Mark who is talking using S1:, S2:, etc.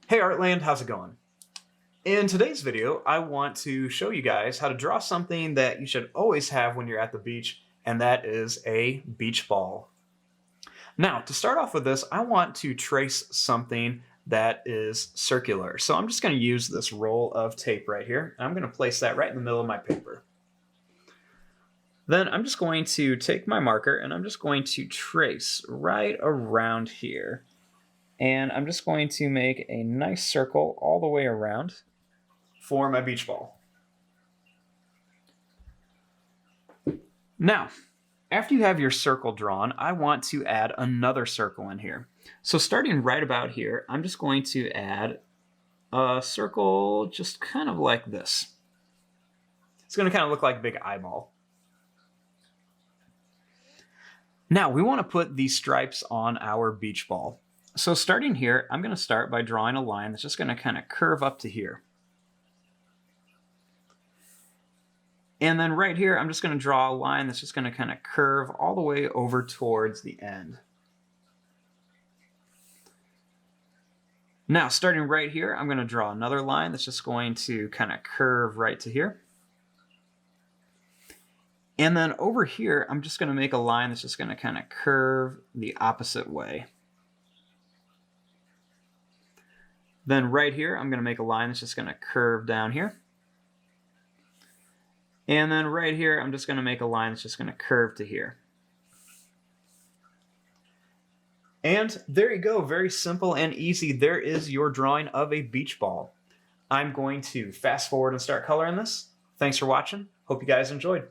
S1: Hey Artland, how's it going? In today's video, I want to show you guys how to draw something that you should always have when you're at the beach, and that is a beach ball. Now, to start off with this, I want to trace something that is circular. So I'm just going to use this roll of tape right here. I'm going to place that right in the middle of my paper. Then I'm just going to take my marker and I'm just going to trace right around here. And I'm just going to make a nice circle all the way around for my beach ball. Now, after you have your circle drawn, I want to add another circle in here. So starting right about here, I'm just going to add a circle just kind of like this. It's going to kind of look like a big eyeball. Now, we want to put these stripes on our beach ball. So starting here, I'm going to start by drawing a line that's just going to kind of curve up to here. And then right here, I'm just going to draw a line that's just going to kind of curve all the way over towards the end. Now, starting right here, I'm going to draw another line that's just going to kind of curve right to here. And then over here, I'm just going to make a line that's just going to kind of curve the opposite way. Then right here, I'm going to make a line that's just going to curve down here. And then right here, I'm just going to make a line that's just going to curve to here. And there you go, very simple and easy. There is your drawing of a beach ball. I'm going to fast forward and start coloring this. Thanks for watching. Hope you guys enjoyed.